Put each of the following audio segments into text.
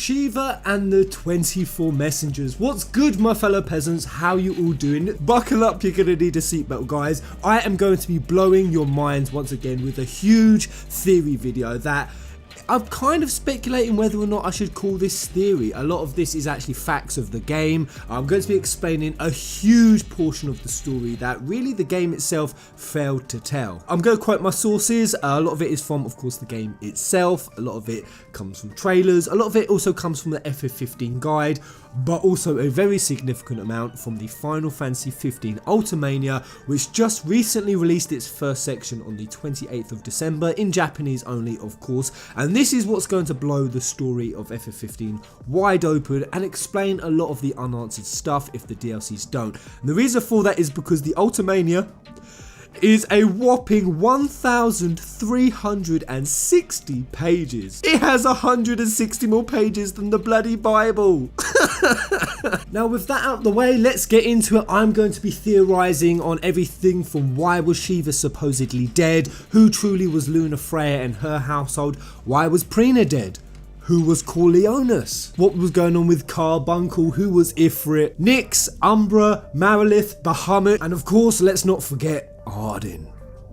Shiva and the 24 messengers. What's good, my fellow peasants? How you all doing? Buckle up, you're gonna need a seatbelt, guys. I am going to be blowing your minds once again with a huge theory video that I'm kind of speculating whether or not I should call this theory. A lot of this is actually facts of the game. I'm going to be explaining a huge portion of the story that really the game itself failed to tell. I'm going to quote my sources. A lot of it is from, of course, the game itself. A lot of it comes from trailers. A lot of it also comes from the FF15 guide, but also a very significant amount from the Final Fantasy 15 Ultimania, which just recently released its first section on the 28th of December, in Japanese only, of course. And this is what's going to blow the story of FF15 wide open and explain a lot of the unanswered stuff if the DLCs don't. And the reason for that is because the Ultimania is a whopping 1,360 pages. It has 160 more pages than the bloody Bible. Now, with that out of the way, let's get into it. I'm going to be theorizing on everything from why was Shiva supposedly dead, who truly was Luna Freya and her household, why was Pryna dead, who was Corleonis, what was going on with Carbuncle, who was Ifrit, Nyx, Umbra, Marilith, Bahamut, and of course, let's not forget Ardyn.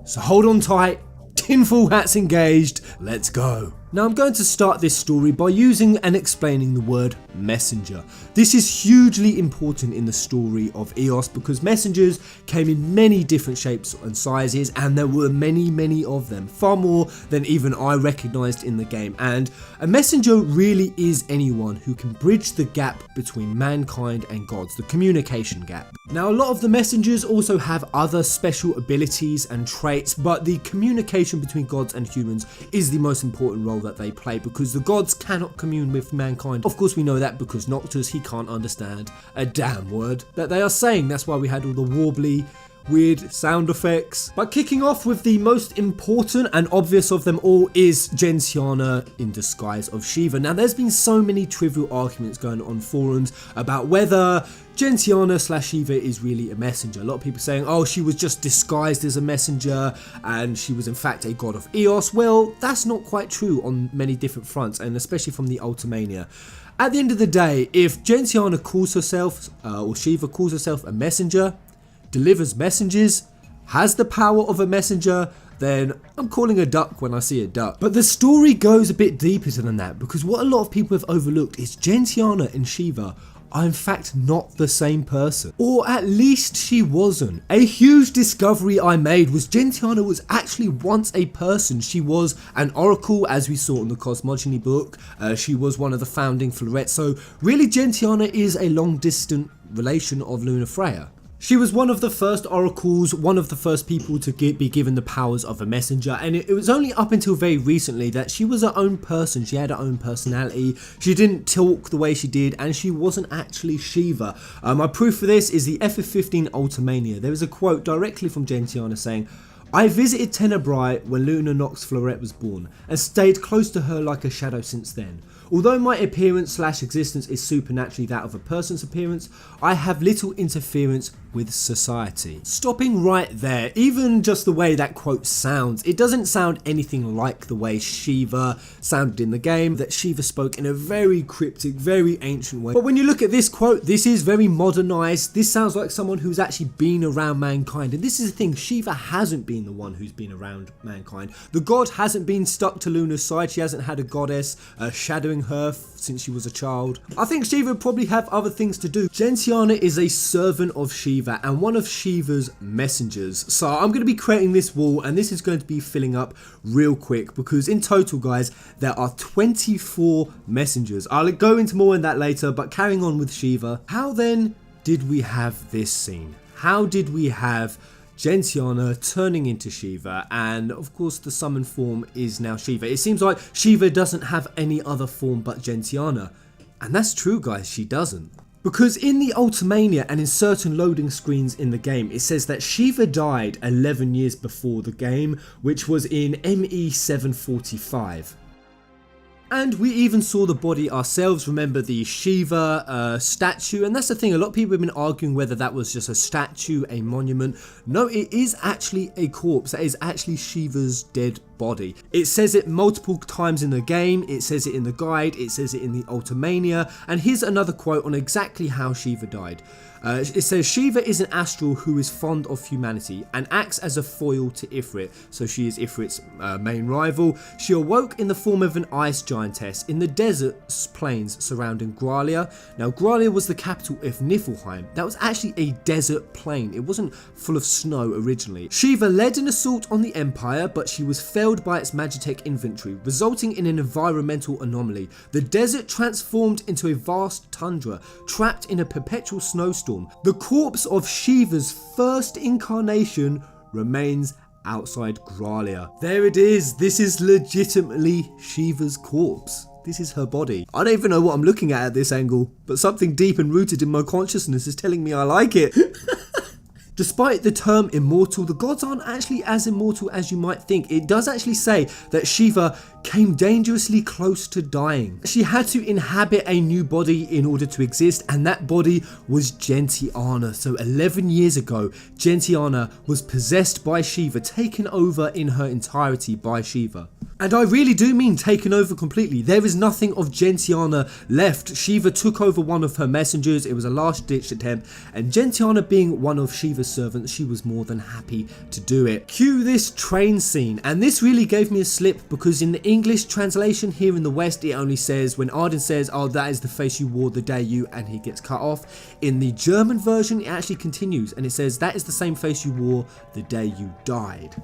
So hold on tight, tinfoil hats engaged, let's go. Now I'm going to start this story by using and explaining the word messenger. This is hugely important in the story of Eos because messengers came in many different shapes and sizes, and there were many of them, far more than even I recognized in the game. And a messenger really is anyone who can bridge the gap between mankind and gods, the communication gap. Now a lot of the messengers also have other special abilities and traits, but the communication between gods and humans is the most important role that they play because the gods cannot commune with mankind. Of course we know that because Noctis, he can't understand a damn word that they are saying. That's why we had all the warbly weird sound effects. But kicking off with the most important and obvious of them all is Gentiana in disguise of Shiva. Now there's been so many trivial arguments going on forums about whether Gentiana / Shiva is really a messenger. A lot of people saying, oh, she was just disguised as a messenger and she was in fact a god of Eos. Well, that's not quite true on many different fronts, and especially from the Ultimania. At the end of the day, if Gentiana calls herself, or Shiva calls herself a messenger, delivers messages, has the power of a messenger, then I'm calling a duck when I see a duck. But the story goes a bit deeper than that, because what a lot of people have overlooked is Gentiana and Shiva are in fact not the same person. Or at least she wasn't. A huge discovery I made was Gentiana was actually once a person. She was an oracle, as we saw in the cosmogony book. She was one of the founding Fleuret. So really Gentiana is a long distant relation of Luna Freya. She was one of the first oracles, one of the first people to be given the powers of a messenger, and it was only up until very recently that she was her own person. She had her own personality, she didn't talk the way she did, and she wasn't actually Shiva. My proof for this is the FF15 Ultimania. There is a quote directly from Gentiana saying, "I visited Tenebrae when Luna Nox Fleuret was born, and stayed close to her like a shadow since then. Although my appearance / existence is supernaturally that of a person's appearance, I have little interference with society." Stopping right there, even just the way that quote sounds, it doesn't sound anything like the way Shiva sounded in the game, that Shiva spoke in a very cryptic, very ancient way. But when you look at this quote, this is very modernized. This sounds like someone who's actually been around mankind. And this is the thing, Shiva hasn't been the one who's been around mankind. The god hasn't been stuck to Luna's side. She hasn't had a goddess shadowing her since she was a child. I think Shiva would probably have other things to do. Gentiana is a servant of Shiva and one of Shiva's messengers. So I'm going to be creating this wall, and this is going to be filling up real quick because in total, guys, there are 24 messengers. I'll go into more on that later, but carrying on with Shiva, how then did we have this scene? How did we have Gentiana turning into Shiva, and of course the summon form is now Shiva. It seems like Shiva doesn't have any other form but Gentiana, and that's true, guys, she doesn't. Because in the Ultimania and in certain loading screens in the game, it says that Shiva died 11 years before the game, which was in ME 745. And we even saw the body ourselves. Remember the Shiva statue, and that's the thing, a lot of people have been arguing whether that was just a statue, a monument. No, it is actually a corpse. That is actually Shiva's dead body. It says it multiple times in the game, it says it in the guide, it says it in the Ultimania, and here's another quote on exactly how Shiva died. It says, Shiva is an astral who is fond of humanity and acts as a foil to Ifrit, so she is Ifrit's main rival. She awoke in the form of an ice giantess in the desert plains surrounding Gralia. Now Gralia was the capital of Niflheim. That was actually a desert plain, it wasn't full of snow originally. Shiva led an assault on the Empire, but she was felled by its Magitech infantry, resulting in an environmental anomaly. The desert transformed into a vast tundra, trapped in a perpetual snowstorm. The corpse of Shiva's first incarnation remains outside Gralia. There it is, this is legitimately Shiva's corpse. This is her body. I don't even know what I'm looking at this angle, but something deep and rooted in my consciousness is telling me I like it. Despite the term immortal, the gods aren't actually as immortal as you might think. It does actually say that Shiva came dangerously close to dying. She had to inhabit a new body in order to exist, and that body was Gentiana. So 11 years ago, Gentiana was possessed by Shiva, taken over in her entirety by Shiva. And I really do mean taken over completely. There is nothing of Gentiana left. Shiva took over one of her messengers. It was a last ditch attempt, and Gentiana being one of Shiva's servants, she was more than happy to do it. Cue this train scene, and this really gave me a slip because in the English translation here in the West, it only says when Ardyn says, oh, that is the face you wore the day you, and he gets cut off. In the German version, it actually continues and it says, that is the same face you wore the day you died.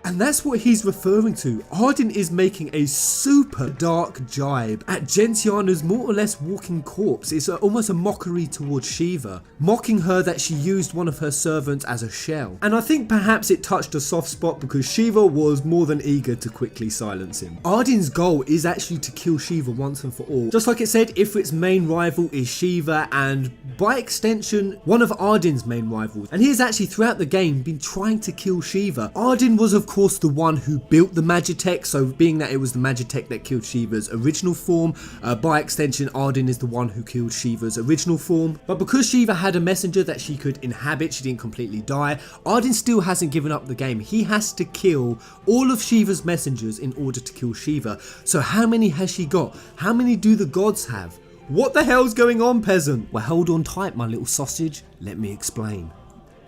And that's what he's referring to. Ardyn is making a super dark jibe at Gentiana's more or less walking corpse. It's almost a mockery towards Shiva, mocking her that she used one of her servants as a shell. And I think perhaps it touched a soft spot because Shiva was more than eager to quickly silence him. Ardyn's goal is actually to kill Shiva once and for all. Just like it said, Ifrit's main rival is Shiva, and by extension, one of Ardyn's main rivals. And he has actually throughout the game been trying to kill Shiva. Ardyn was of course the one who built the Magitech, so being that it was the Magitech that killed Shiva's original form, by extension Ardyn is the one who killed Shiva's original form. But because Shiva had a messenger that she could inhabit, she didn't completely die. Ardyn still hasn't given up the game. He has to kill all of Shiva's messengers in order to kill Shiva. So how many has she got? How many do the gods have? What the hell's going on, peasant? Well, hold on tight, my little sausage. Let me explain.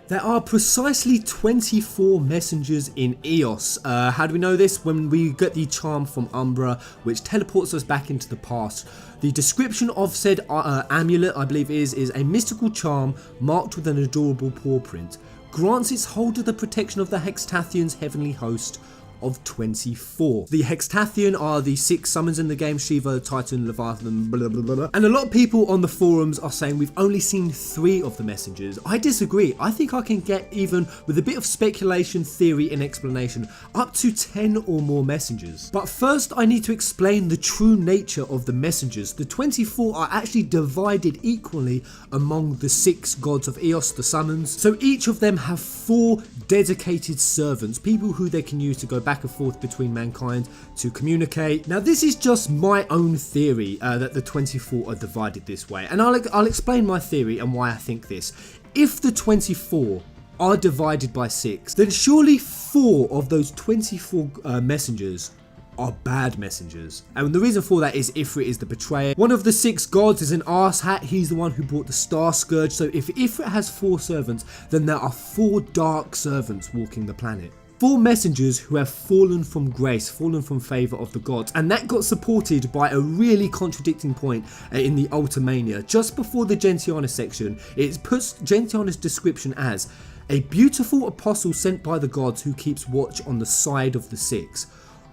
There are precisely 24 messengers in Eos. How do we know this? When we get the charm from Umbra, which teleports us back into the past. The description of said amulet, I believe is a mystical charm marked with an adorable paw print. Grants its holder the protection of the Hextathion's heavenly host of 24. The Hextathion are the 6 summons in the game: Shiva, Titan, Leviathan, blah blah blah. And a lot of people on the forums are saying we've only seen 3 of the messengers. I disagree. I think I can get, even with a bit of speculation, theory and explanation, up to 10 or more messengers. But first I need to explain the true nature of the messengers. The 24 are actually divided equally among the 6 gods of Eos, the summons. So each of them have 4 dedicated servants, people who they can use to go back and forth between mankind to communicate. Now this is just my own theory that the 24 are divided this way, and I'll explain my theory and why I think this. If the 24 are divided by 6, then surely 4 of those 24 messengers are bad messengers. And the reason for that is Ifrit is the betrayer. One of the 6 gods is an arsehat. He's the one who brought the Star Scourge. So if Ifrit has 4 servants, then there are 4 dark servants walking the planet. 4 messengers who have fallen from grace, fallen from favour of the gods, and that got supported by a really contradicting point in the Ultimania. Just before the Gentiana section, it puts Gentiana's description as a beautiful apostle sent by the gods who keeps watch on the side of the 6.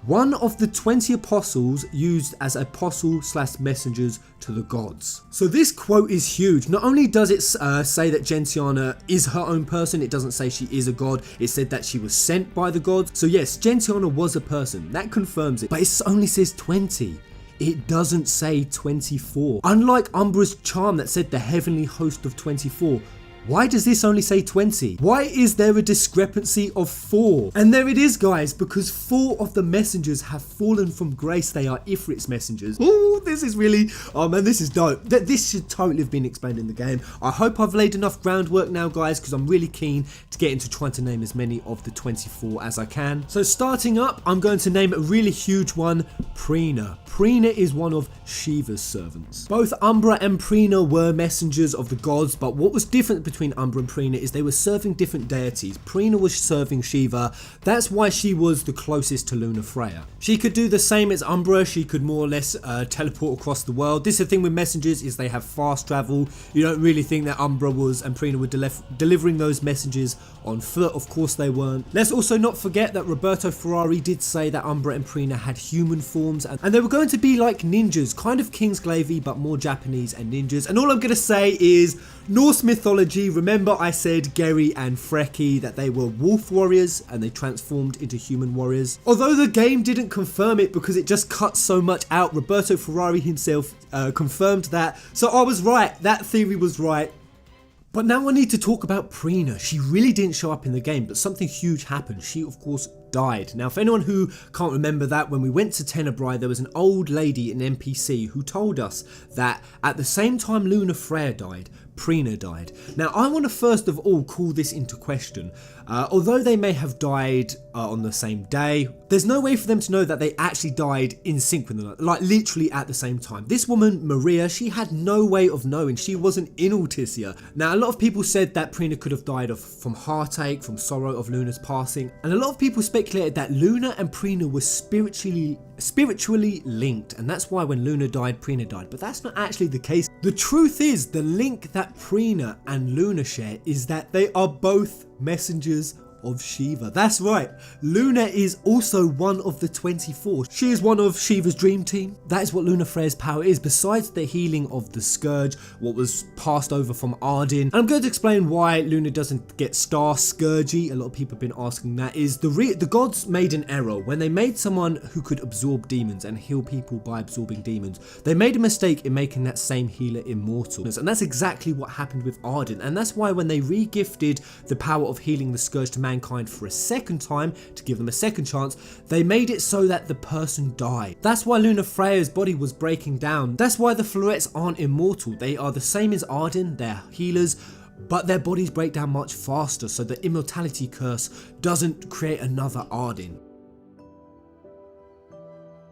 One of the 20 apostles used as apostle/messengers to the gods. So this quote is huge. Not only does it say that Gentiana is her own person, it doesn't say she is a god, it said that she was sent by the gods. So yes, Gentiana was a person, that confirms it, but it only says 20. It doesn't say 24. Unlike Umbra's charm that said the heavenly host of 24, Why does this only say 20? Why is there a discrepancy of 4? And there it is, guys, because 4 of the messengers have fallen from grace. They are Ifrit's messengers. Oh, this is really, oh man, this is dope. This should totally have been explained in the game. I hope I've laid enough groundwork now, guys, because I'm really keen to get into trying to name as many of the 24 as I can. So starting up, I'm going to name a really huge one, Pryna. Pryna is one of Shiva's servants. Both Umbra and Pryna were messengers of the gods, but what was different between Umbra and Pryna is they were serving different deities. Pryna was serving Shiva. That's why she was the closest to Luna Freya. She could do the same as Umbra. She could more or less teleport across the world. This is the thing with messengers, is they have fast travel. You don't really think that Umbra was and Pryna were delivering those messages on foot. Of course they weren't. Let's also not forget that Roberto Ferrari did say that Umbra and Pryna had human forms, and they were going to be like ninjas, kind of Kingsglaive but more Japanese and ninjas. And all I'm going to say is Norse mythology. Remember I said Geri and Freki, that they were wolf warriors and they transformed into human warriors. Although the game didn't confirm it because it just cut so much out, Roberto Ferrari himself confirmed that. So I was right, that theory was right. But now I need to talk about Pryna. She really didn't show up in the game, but something huge happened. She, of course, died. Now, for anyone who can't remember that, when we went to Tenebrae, there was an old lady, an NPC, who told us that at the same time Luna Freya died, Pryna died. Now, I want to first of all call this into question. Although they may have died on the same day, there's no way for them to know that they actually died in sync with them, like literally at the same time. This woman, Maria, she had no way of knowing. She wasn't in Altissia. Now, a lot of people said that Pryna could have died from heartache, from sorrow of Luna's passing, and a lot of people speculated that Luna and Pryna were spiritually linked, and that's why when Luna died, Pryna died. But that's not actually the case. The truth is, the link that Pryna and Luna share is that they are both messengers of Shiva. That's right, Luna is also one of the 24. She is one of Shiva's dream team. That is what Luna Freya's power is, besides the healing of the Scourge, what was passed over from Ardyn. And I'm going to explain why Luna doesn't get Star Scourgy. A lot of people have been asking that. Is the gods made an error when they made someone who could absorb demons and heal people by absorbing demons. They made a mistake in making that same healer immortal, and that's exactly what happened with Ardyn. And that's why when they re-gifted the power of healing the Scourge to mankind for a second time, to give them a second chance, they made it so that the person died. That's why Luna Freya's body was breaking down. That's why the Fleurettes aren't immortal. They are the same as Ardyn, they're healers, but their bodies break down much faster, so the immortality curse doesn't create another Ardyn.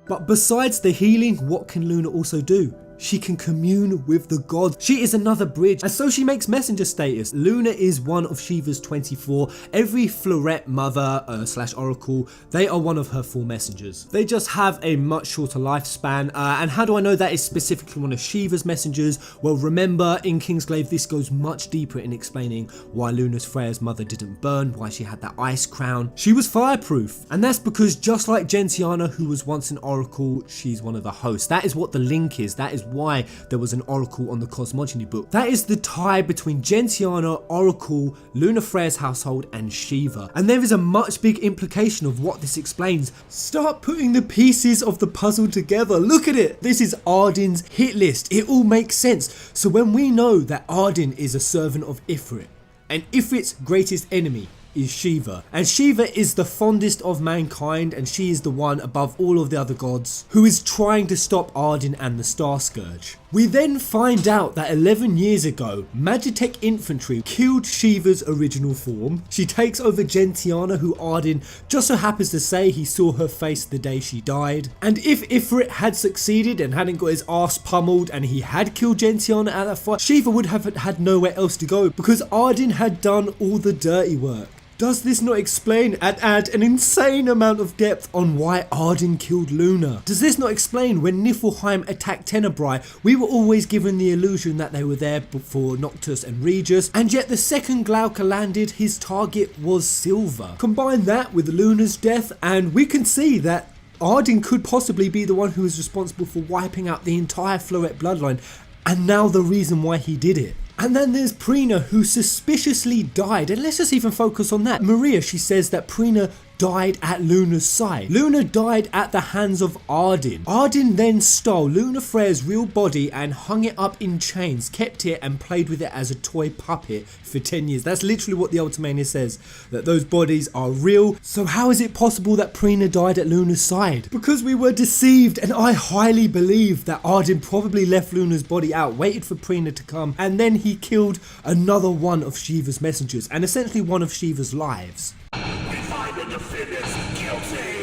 But besides the healing, what can Luna also do? She can commune with the gods. She is another bridge, and so she makes messenger status. Luna is one of Shiva's 24. Every Fleuret mother slash oracle, they are one of her 4 messengers. They just have a much shorter lifespan. And how do I know that is specifically one of Shiva's messengers? Well, remember in Kingsglaive, this goes much deeper in explaining why Luna Freya's mother didn't burn, why she had that ice crown. She was fireproof, and that's because just like Gentiana, who was once an oracle, she's one of the hosts. That is what the link is. That is why there was an oracle on the cosmogony book. That is the tie between Gentiana, oracle, Luna Freya's household, and Shiva. And there is a much big implication of what this explains. Start putting the pieces of the puzzle together. Look at it. This is Ardyn's hit list. It all makes sense. So when we know that Ardyn is a servant of Ifrit, and Ifrit's greatest enemy is Shiva, and Shiva is the fondest of mankind, and she is the one above all of the other gods who is trying to stop Ardyn and the Star Scourge. We then find out that 11 years ago, Magitech infantry killed Shiva's original form. She takes over Gentiana, who Ardyn just so happens to say he saw her face the day she died. And if Ifrit had succeeded and hadn't got his ass pummeled and he had killed Gentiana at that fight, Shiva would have had nowhere else to go because Ardyn had done all the dirty work. Does this not explain and add an insane amount of depth on why Ardyn killed Luna? Does this not explain when Niflheim attacked Tenebrae, we were always given the illusion that they were there for Noctis and Regis, and yet the second Glauca landed, his target was Silver. Combine that with Luna's death and we can see that Ardyn could possibly be the one who is responsible for wiping out the entire Fleuret bloodline, and now the reason why he did it. And then there's Pryna, who suspiciously died, and let's just even focus on that. Maria, she says that Pryna died at Luna's side. Luna died at the hands of Ardyn. Ardyn then stole Luna Freya's real body and hung it up in chains, kept it and played with it as a toy puppet for 10 years. That's literally what the Ultimania says, that those bodies are real. So how is it possible that Pryna died at Luna's side? Because we were deceived, and I highly believe that Ardyn probably left Luna's body out, waited for Pryna to come, and then he killed another one of Shiva's messengers, and essentially one of Shiva's lives. We find the defendants guilty.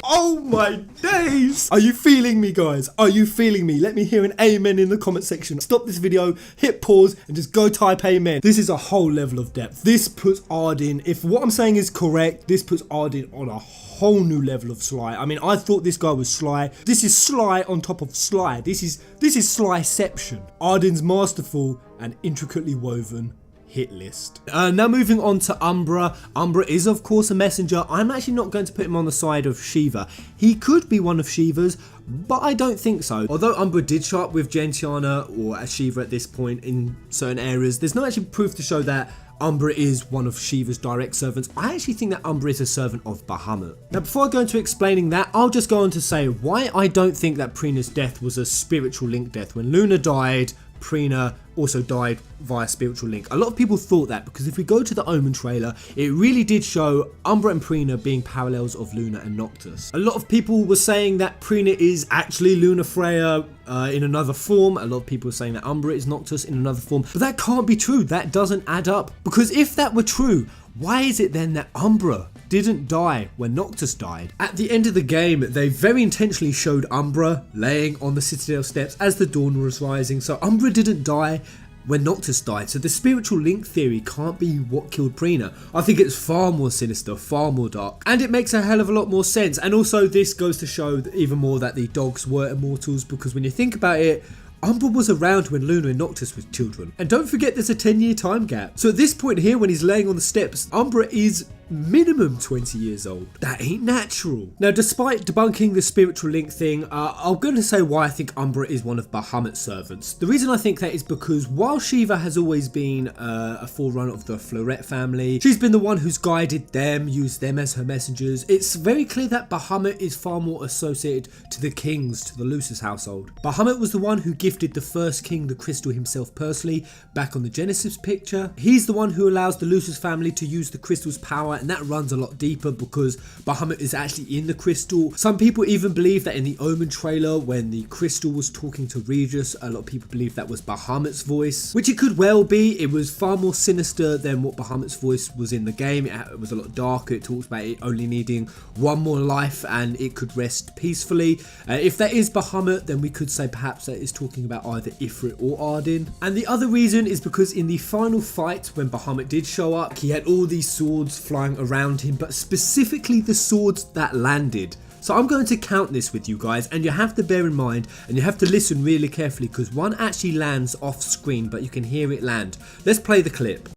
Oh my days! Are you feeling me, guys? Are you feeling me? Let me hear an amen in the comment section. Stop this video, hit pause, and just go type amen. This is a whole level of depth. This puts Ardyn, if what I'm saying is correct, this puts Ardyn on a whole new level of sly. I mean, I thought this guy was sly. This is sly on top of sly. This is slyception. Ardyn's masterful and intricately woven hit list. Now moving on to Umbra. Umbra is of course a messenger. I'm actually not going to put him on the side of Shiva. He could be one of Shiva's, but I don't think so. Although Umbra did show up with Gentiana or as Shiva at this point in certain areas, there's no actually proof to show that Umbra is one of Shiva's direct servants. I actually think that Umbra is a servant of Bahamut. Now before I go into explaining that, I'll just go on to say why I don't think that Pryna's death was a spiritual link death. When Luna died, Pryna also died via spiritual link. A lot of people thought that because if we go to the Omen trailer, it really did show Umbra and Pryna being parallels of Luna and Noctis. A lot of people were saying that Pryna is actually Luna Freya in another form. A lot of people were saying that Umbra is Noctis in another form, but that can't be true. That doesn't add up, because if that were true, why is it then that Umbra didn't die when Noctis died? At the end of the game, they very intentionally showed Umbra laying on the Citadel steps as the dawn was rising, so Umbra didn't die when Noctis died, so the spiritual link theory can't be what killed Pryna. I think it's far more sinister, far more dark, and it makes a hell of a lot more sense. And also this goes to show even more that the dogs were immortals, because when you think about it, Umbra was around when Luna and Noctis were children. And don't forget there's a 10-year time gap. So at this point here, when he's laying on the steps, Umbra is minimum 20 years old. That ain't natural. Now, despite debunking the spiritual link thing, I'm going to say why I think Umbra is one of Bahamut's servants. The reason I think that is because while Shiva has always been a forerunner of the Fleuret family, she's been the one who's guided them, used them as her messengers. It's very clear that Bahamut is far more associated to the kings, to the Lucis household. Bahamut was the one who gifted the first king the crystal himself personally back on the Genesis picture. He's the one who allows the Lucis family to use the crystal's power, and that runs a lot deeper because Bahamut is actually in the crystal. Some people even believe that in the Omen trailer, when the crystal was talking to Regis, a lot of people believe that was Bahamut's voice, which it could well be. It was far more sinister than what Bahamut's voice was in the game. It was a lot darker. It talks about it only needing one more life and it could rest peacefully. If that is Bahamut, then we could say perhaps that is talking about either Ifrit or Ardyn. And the other reason is because in the final fight, when Bahamut did show up, he had all these swords flying around him, but specifically the swords that landed. So I'm going to count this with you guys, and you have to bear in mind and you have to listen really carefully, because one actually lands off screen, but you can hear it land. Let's play the clip.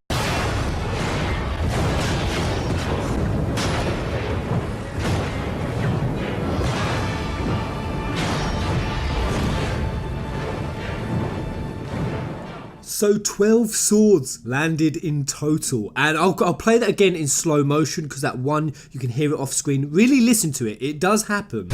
So 12 swords landed in total, and I'll play that again in slow motion because that one, you can hear it off screen. Really listen to it, it does happen.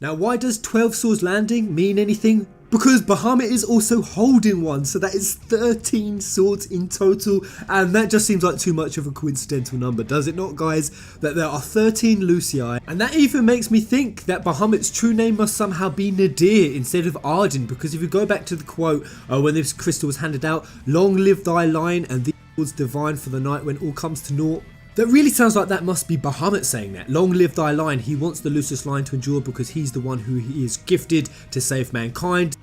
Now why does 12 swords landing mean anything? Because Bahamut is also holding one, so that is 13 swords in total, and that just seems like too much of a coincidental number, does it not, guys? That there are 13 Lucii, and that even makes me think that Bahamut's true name must somehow be Nadir instead of Ardyn, because if you go back to the quote when this crystal was handed out, "Long live thy line, and these swords divine for the night when all comes to naught." That really sounds like that must be Bahamut saying that. Long live thy line. He wants the Lucis line to endure because he's the one who he is gifted to save mankind.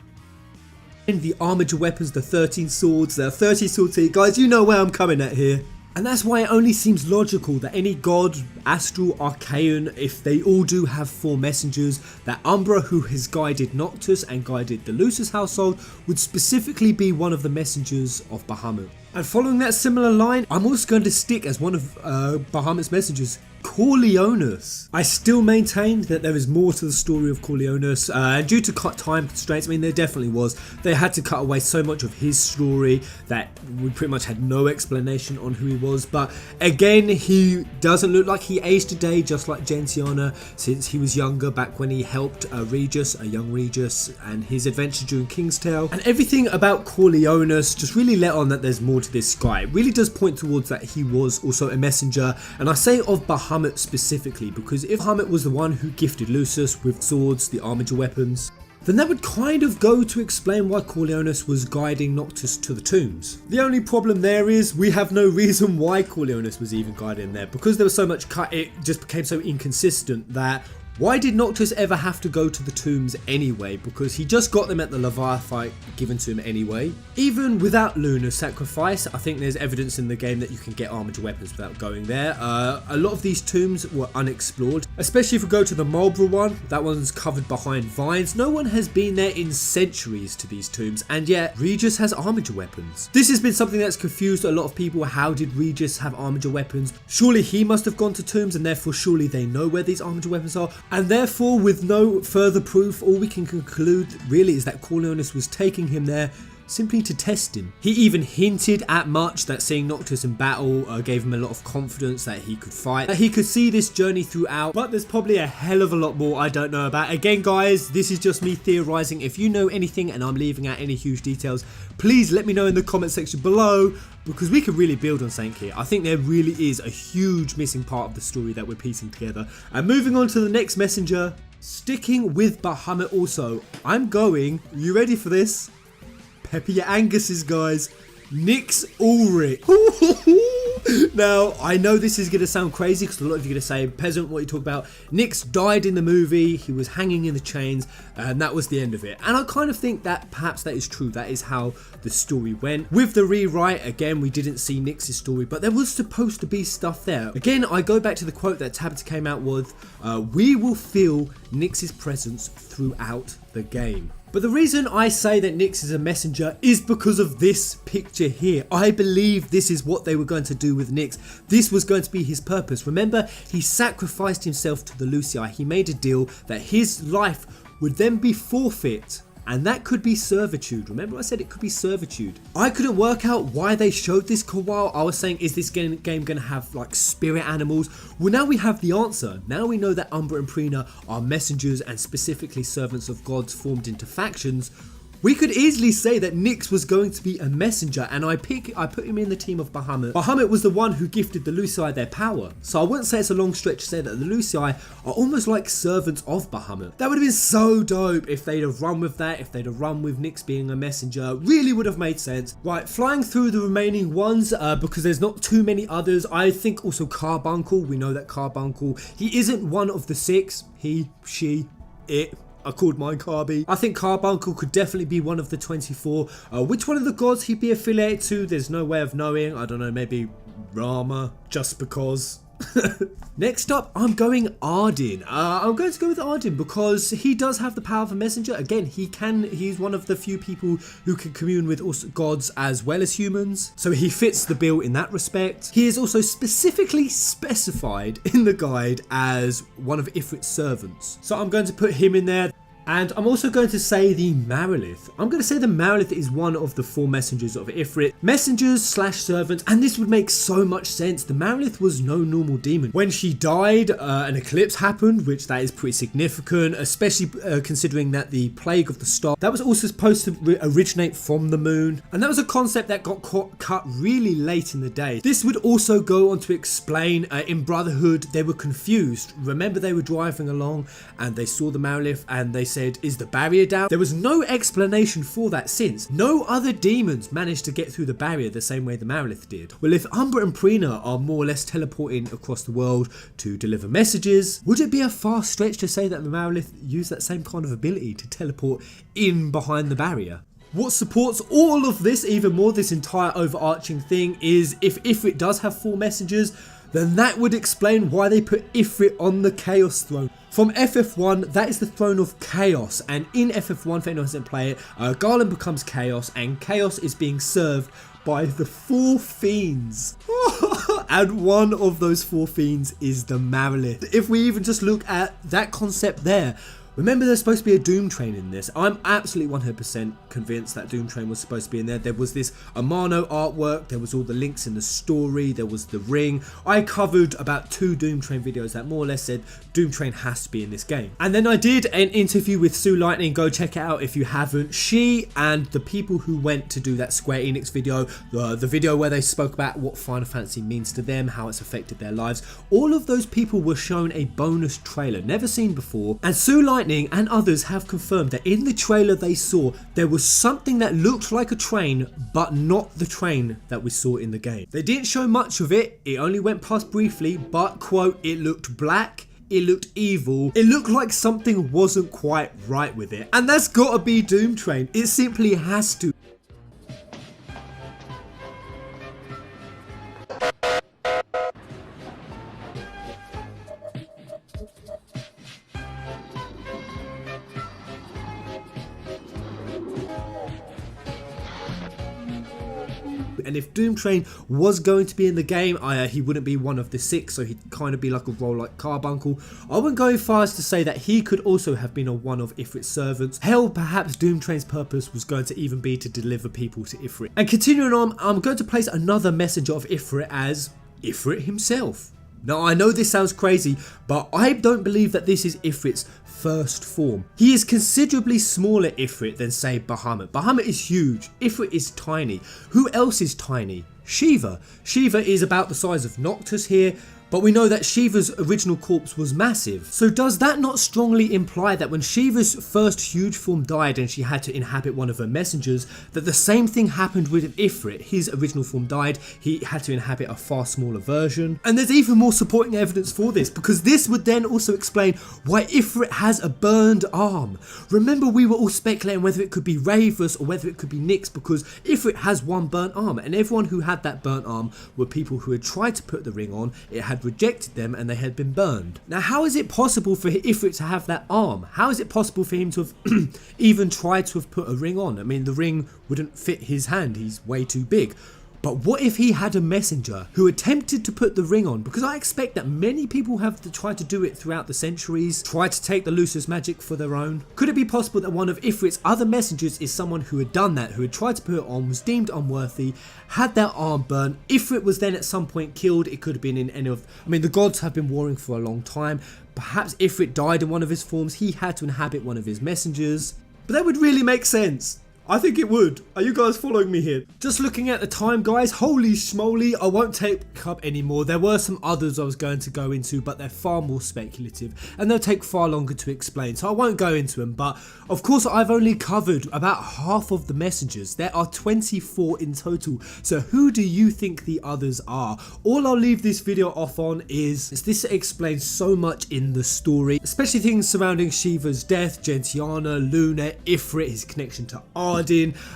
And the armature weapons, the 13 swords, there are 30 swords here. Guys, you know where I'm coming at here. And that's why it only seems logical that any god, astral, archaean, if they all do have 4 messengers, that Umbra, who has guided Noctis and guided the Lucis household, would specifically be one of the messengers of Bahamut. And following that similar line, I'm also going to stick as one of Bahamut's messengers, Corleones. I still maintain that there is more to the story of Corleones, and due to time constraints, I mean there definitely was, they had to cut away so much of his story that we pretty much had no explanation on who he was. But again, he doesn't look like he aged a day, just like Gentiana, since he was younger back when he helped Regis, a young Regis, and his adventure during King's Tale. And everything about Corleones just really let on that there's more to this guy. It really does point towards that he was also a messenger, and I say of Bahamut specifically because if Bahamut was the one who gifted Lucius with swords, the armature weapons, then that would kind of go to explain why Corleones was guiding Noctis to the tombs. The only problem there is we have no reason why Corleones was even guiding there, because there was so much cut, it just became so inconsistent that why did Noctis ever have to go to the tombs anyway? Because he just got them at the Leviathan fight given to him anyway. Even without Luna's sacrifice, I think there's evidence in the game that you can get armature weapons without going there. A lot of these tombs were unexplored, especially if you go to the Marlborough one. That one's covered behind vines. No one has been there in centuries to these tombs, and yet Regis has armature weapons. This has been something that's confused a lot of people. How did Regis have armature weapons? Surely he must have gone to tombs, and therefore surely they know where these armature weapons are. And therefore, with no further proof, all we can conclude really is that Corleones was taking him there simply to test him. He even hinted at much that seeing Noctis in battle gave him a lot of confidence that he could fight, that he could see this journey throughout, but there's probably a hell of a lot more I don't know about. Again guys, this is just me theorizing. If you know anything and I'm leaving out any huge details, please let me know in the comment section below, because we could really build on something here. I think there really is a huge missing part of the story that we're piecing together. And moving on to the next messenger, sticking with Bahamut also, I'm going, you ready for this? Pepper your Angus's, guys. Nyx Ulrich. Now, I know this is going to sound crazy because a lot of you are going to say, Peasant, what you talk about? Nyx died in the movie, he was hanging in the chains, and that was the end of it. And I kind of think that perhaps that is true. That is how the story went. With the rewrite, again, we didn't see Nyx's story, but there was supposed to be stuff there. Again, I go back to the quote that Tabitha came out with, we will feel Nyx's presence throughout the game. But the reason I say that Nyx is a messenger is because of this picture here. I believe this is what they were going to do with Nyx. This was going to be his purpose. Remember, he sacrificed himself to the Lucii. He made a deal that his life would then be forfeit. And that could be servitude. Remember I said it could be servitude. I couldn't work out why they showed this Kowal. I was saying, is this game going to have like spirit animals? Well, now we have the answer. Now we know that Umbra and Pryna are messengers and specifically servants of gods formed into factions. We could easily say that Nyx was going to be a messenger, and I put him in the team of Bahamut. Bahamut was the one who gifted the Lucii their power, so I wouldn't say it's a long stretch to say that the Lucii are almost like servants of Bahamut. That would have been so dope if they'd have run with that, if they'd have run with Nyx being a messenger. Really would have made sense. Right, flying through the remaining ones, because there's not too many others. I think also Carbuncle, we know that Carbuncle, he isn't one of the 6, he, she, it. I called mine Carby. I think Carbuncle could definitely be one of the 24. Which one of the gods he'd be affiliated to, there's no way of knowing. I don't know, maybe Ramuh, just because. Next up, I'm going Ardyn. I'm going to go with Ardyn because he does have the power of a messenger. Again, he's one of the few people who can commune with also gods as well as humans. So he fits the bill in that respect. He is also specifically specified in the guide as one of Ifrit's servants. So I'm going to put him in there. And I'm also going to say the Marilith. I'm going to say the Marilith is one of the 4 messengers of Ifrit. Messengers / servants, and this would make so much sense. The Marilith was no normal demon. When she died, an eclipse happened, which that is pretty significant, especially considering that the Plague of the Star, that was also supposed to originate from the moon. And that was a concept that got cut really late in the day. This would also go on to explain in Brotherhood, they were confused. Remember, they were driving along and they saw the Marilith and they said, is the barrier down? There was no explanation for that since. No other demons managed to get through the barrier the same way the Marilith did. Well, if Umbra and Pryna are more or less teleporting across the world to deliver messages, would it be a far stretch to say that the Marilith used that same kind of ability to teleport in behind the barrier? What supports all of this even more, this entire overarching thing, is if Ifrit does have 4 messengers, then that would explain why they put Ifrit on the Chaos throne. From FF1, that is the throne of Chaos, and in FF1, for anyone who doesn't play it, Garland becomes Chaos, and Chaos is being served by the 4 fiends. And one of those 4 fiends is the Marilith. If we even just look at that concept there, remember there's supposed to be a Doom Train in this. I'm absolutely 100% convinced that Doom Train was supposed to be in there. There was this Amano artwork, there was all the links in the story, there was the ring. I covered about 2 Doom Train videos that more or less said Doom Train has to be in this game. And then I did an interview with Sue Lightning, go check it out if you haven't. She and the people who went to do that Square Enix video, the video where they spoke about what Final Fantasy means to them, how it's affected their lives, all of those people were shown a bonus trailer, never seen before, and Sue Lightning and others have confirmed that in the trailer they saw there was something that looked like a train but not the train that we saw in the game. They didn't show much of it, it only went past briefly, but quote, it looked black, it looked evil, it looked like something wasn't quite right with it, and that's gotta be Doom Train. It simply has to. And if Doom Train was going to be in the game, he wouldn't be one of the 6, so he'd kind of be like a role like Carbuncle. I wouldn't go as far as to say that he could also have been one of Ifrit's servants. Hell, perhaps Doom Train's purpose was going to even be to deliver people to Ifrit. And continuing on, I'm going to place another messenger of Ifrit as Ifrit himself. Now, I know this sounds crazy, but I don't believe that this is Ifrit's first form. He is considerably smaller Ifrit than, say, Bahamut. Bahamut is huge, Ifrit is tiny. Who else is tiny? Shiva. Shiva is about the size of Noctis here, but we know that Shiva's original corpse was massive. So does that not strongly imply that when Shiva's first huge form died and she had to inhabit one of her messengers, that the same thing happened with Ifrit? His original form died, he had to inhabit a far smaller version. And there's even more supporting evidence for this, because this would then also explain why Ifrit has a burned arm. Remember, we were all speculating whether it could be Ravus or whether it could be Nyx, because Ifrit has one burnt arm, and everyone who had that burnt arm were people who had tried to put the ring on, it had rejected them, and they had been burned. Now, how is it possible for Ifrit to have that arm? How is it possible for him to have even tried to have put a ring on? I mean, the ring wouldn't fit his hand, he's way too big. But what if he had a messenger who attempted to put the ring on? Because I expect that many people have tried to do it throughout the centuries, tried to take the Lucis magic for their own. Could it be possible that one of Ifrit's other messengers is someone who had done that, who had tried to put it on, was deemed unworthy, had their arm burnt? Ifrit was then at some point killed. It could have been in any of... I mean, the gods have been warring for a long time. Perhaps Ifrit died in one of his forms. He had to inhabit one of his messengers. But that would really make sense. I think it would. Are you guys following me here? Just looking at the time, guys, holy schmoly, I won't take up anymore. There were some others I was going to go into, but they're far more speculative and they'll take far longer to explain, so I won't go into them. But of course, I've only covered about half of the messengers. There are 24 in total, so who do you think the others are? All I'll leave this video off on is this explains so much in the story, especially things surrounding Shiva's death, Gentiana, Luna, Ifrit, his connection to Ardyn,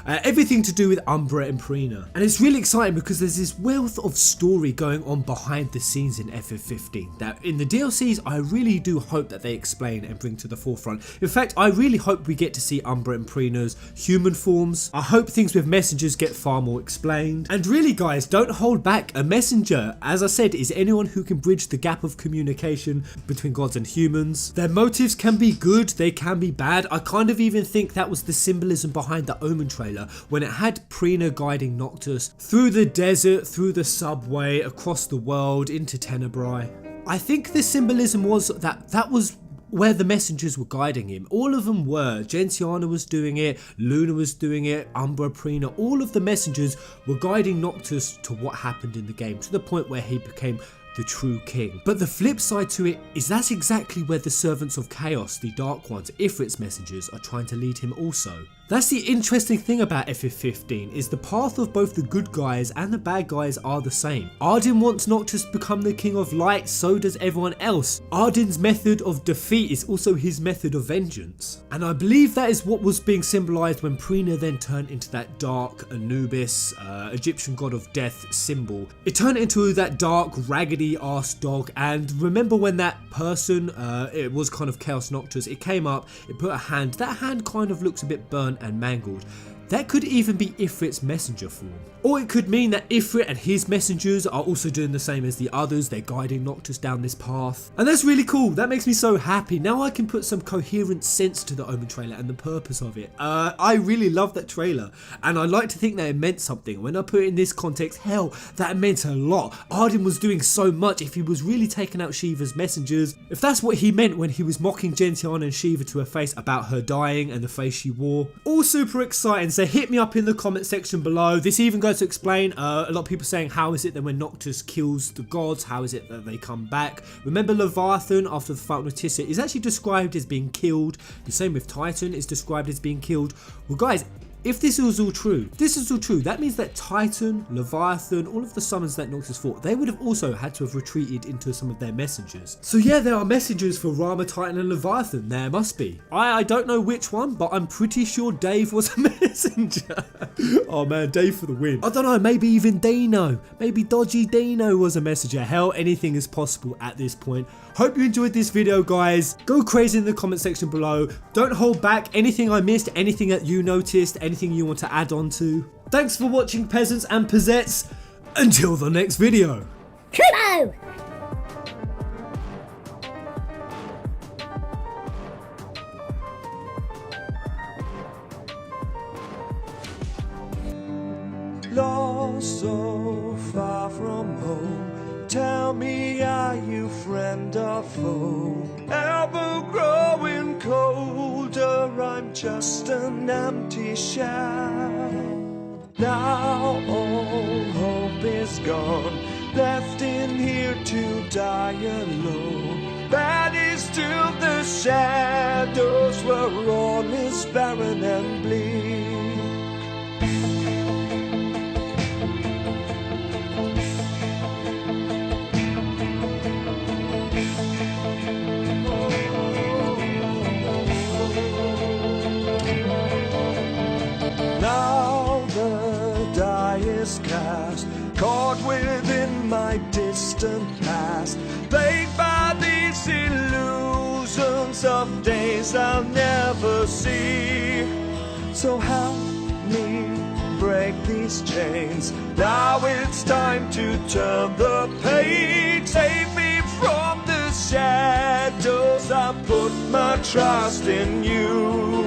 everything to do with Umbra and Pryna. And it's really exciting because there's this wealth of story going on behind the scenes in FF15 that in the DLCs I really do hope that they explain and bring to the forefront. In fact, I really hope we get to see Umbra and Pryna's human forms. I hope things with messengers get far more explained. And really, guys, don't hold back. A messenger, as I said, is anyone who can bridge the gap of communication between gods and humans. Their motives can be good, they can be bad. I kind of even think that was the symbolism behind the Omen trailer when it had Pryna guiding Noctis through the desert, through the subway, across the world, into Tenebrae. I think the symbolism was that was where the messengers were guiding him. All of them were. Gentiana was doing it, Luna was doing it, Umbra, Pryna, all of the messengers were guiding Noctis to what happened in the game, to the point where he became the true king. But the flip side to it is that's exactly where the servants of chaos, the dark ones, Ifrit's messengers, are trying to lead him also. That's the interesting thing about FF15 is the path of both the good guys and the bad guys are the same. Ardyn wants Noctis to become the king of light, so does everyone else. Ardyn's method of defeat is also his method of vengeance. And I believe that is what was being symbolized when Pryna then turned into that dark Anubis, Egyptian god of death symbol. It turned into that dark, raggedy ass dog, and remember when that person, it was kind of Chaos Noctis, it came up, it put a hand, that hand kind of looks a bit burnt and mangled. That could even be Ifrit's messenger form. Or it could mean that Ifrit and his messengers are also doing the same as the others, they're guiding Noctis down this path. And that's really cool, that makes me so happy. Now I can put some coherent sense to the Omen trailer and the purpose of it. I really love that trailer, and I like to think that it meant something. When I put it in this context, hell, that meant a lot. Ardyn was doing so much if he was really taking out Shiva's messengers. If that's what he meant when he was mocking Gentiana and Shiva to her face about her dying and the face she wore. All super exciting, so hit me up in the comment section below. This even goes to explain, a lot of people saying, how is it that when Noctis kills the gods, how is it that they come back? Remember Leviathan after the fight with Tissa is actually described as being killed. The same with Titan is described as being killed. Well guys, if this is all true, that means that Titan, Leviathan, all of the summons that Noctis fought, they would have also had to have retreated into some of their messengers. So yeah, there are messengers for Ramuh, Titan and Leviathan, there must be. I don't know which one, but I'm pretty sure Dave was a messenger. Oh man, Dave for the win. I don't know, maybe even Dino. Maybe Dodgy Dino was a messenger. Hell, anything is possible at this point. Hope you enjoyed this video, guys. Go crazy in the comment section below. Don't hold back. Anything I missed, anything that you noticed, anything you want to add on to. Thanks for watching, peasants and peasettes. Until the next video. True! Lost so far from home, tell me, are you friend or foe? Ever growing colder, I'm just an empty shell. Now all hope is gone, left in here to die alone. Banished to the shadows where all is barren and bleak. Now the die is cast, caught within my distant past, plagued by these illusions of days I'll never see. So help me break these chains, now it's time to turn the page. Save me from the shadows, I put my trust in you.